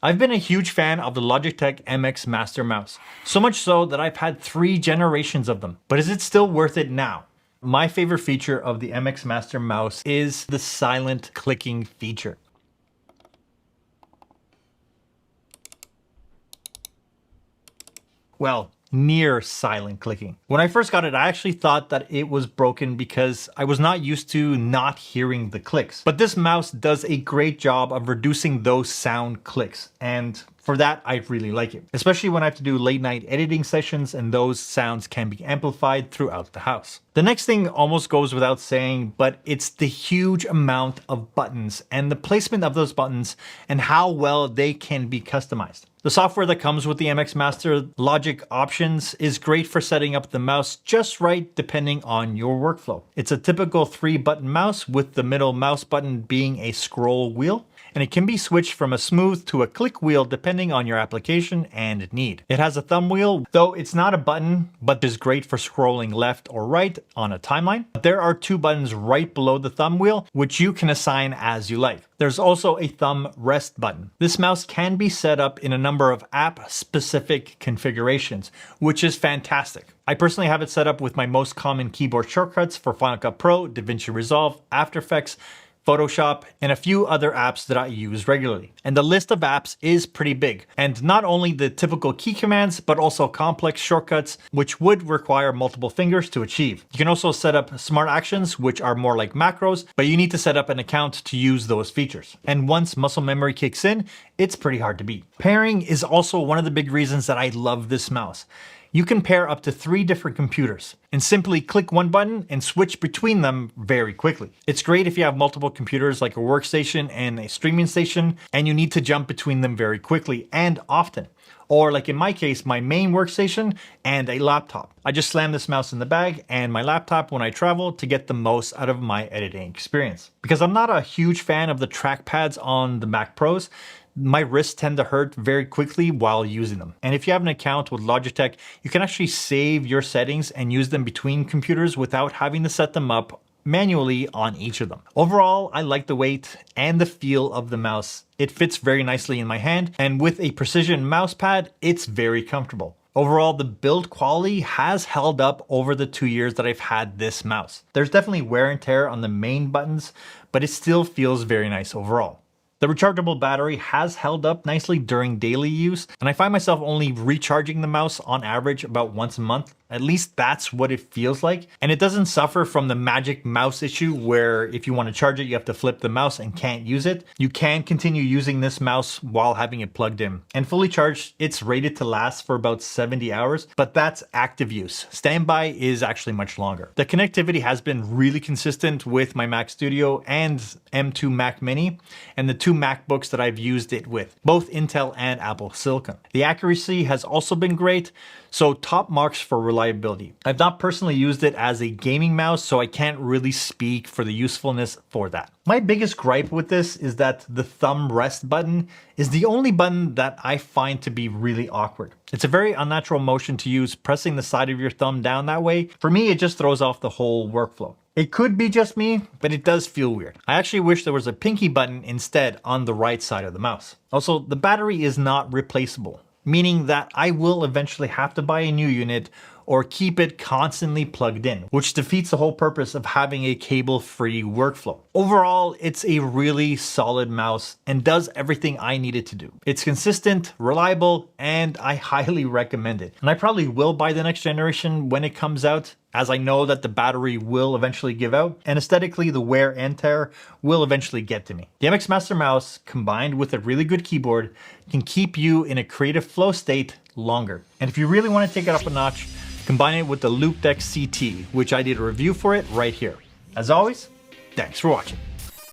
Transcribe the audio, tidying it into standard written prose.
I've been a huge fan of the Logitech MX Master Mouse, so much so that I've had 3 generations of them. But is it still worth it now? My favorite feature of the MX Master Mouse is the silent clicking feature. Well, near silent clicking. When I first got it, I actually thought that it was broken because I was not used to not hearing the clicks. But this mouse does a great job of reducing those sound clicks, and for that, I really like it, especially when I have to do late night editing sessions and those sounds can be amplified throughout the house. The next thing almost goes without saying, but it's the huge amount of buttons and the placement of those buttons and how well they can be customized. The software that comes with the MX Master Logic Options is great for setting up the mouse just right depending on your workflow. It's a typical 3-button mouse with the middle mouse button being a scroll wheel, and it can be switched from a smooth to a click wheel depending on your application and need. It has a thumb wheel, though it's not a button, but is great for scrolling left or right on a timeline. There are 2 buttons right below the thumb wheel, which you can assign as you like. There's also a thumb rest button. This mouse can be set up in a number of app-specific configurations, which is fantastic. I personally have it set up with my most common keyboard shortcuts for Final Cut Pro, DaVinci Resolve, After Effects, Photoshop, and a few other apps that I use regularly. And the list of apps is pretty big. And not only the typical key commands, but also complex shortcuts, which would require multiple fingers to achieve. You can also set up smart actions, which are more like macros, but you need to set up an account to use those features. And once muscle memory kicks in, it's pretty hard to beat. Pairing is also one of the big reasons that I love this mouse. You can pair up to 3 different computers and simply click one button and switch between them very quickly. It's great if you have multiple computers like a workstation and a streaming station and you need to jump between them very quickly and often. Or like in my case, my main workstation and a laptop. I just slam this mouse in the bag and my laptop when I travel to get the most out of my editing experience. Because I'm not a huge fan of the trackpads on the Mac Pros, my wrists tend to hurt very quickly while using them. And if you have an account with Logitech, you can actually save your settings and use them between computers without having to set them up manually on each of them. Overall, I like the weight and the feel of the mouse. It fits very nicely in my hand, and with a precision mouse pad, it's very comfortable. Overall, the build quality has held up over the 2 years that I've had this mouse. There's definitely wear and tear on the main buttons, but it still feels very nice overall. The rechargeable battery has held up nicely during daily use, and I find myself only recharging the mouse on average about once a month. At least that's what it feels like. And it doesn't suffer from the magic mouse issue where if you want to charge it, you have to flip the mouse and can't use it. You can continue using this mouse while having it plugged in. And fully charged, it's rated to last for about 70 hours, but that's active use. Standby is actually much longer. The connectivity has been really consistent with my Mac Studio and M2 Mac Mini, and the 2 MacBooks that I've used it with, both Intel and Apple Silicon. The accuracy has also been great, so top marks for reliability. I've not personally used it as a gaming mouse, so I can't really speak for the usefulness for that. My biggest gripe with this is that the thumb rest button is the only button that I find to be really awkward. It's a very unnatural motion to use, pressing the side of your thumb down that way. For me, it just throws off the whole workflow. It could be just me, but it does feel weird. I actually wish there was a pinky button instead on the right side of the mouse. Also, the battery is not replaceable, meaning that I will eventually have to buy a new unit or keep it constantly plugged in, which defeats the whole purpose of having a cable-free workflow. Overall, it's a really solid mouse and does everything I need it to do. It's consistent, reliable, and I highly recommend it. And I probably will buy the next generation when it comes out, as I know that the battery will eventually give out, and aesthetically the wear and tear will eventually get to me. The MX Master Mouse, combined with a really good keyboard, can keep you in a creative flow state longer. And if you really want to take it up a notch, combine it with the Loupedeck CT, which I did a review for it right here. As always, thanks for watching.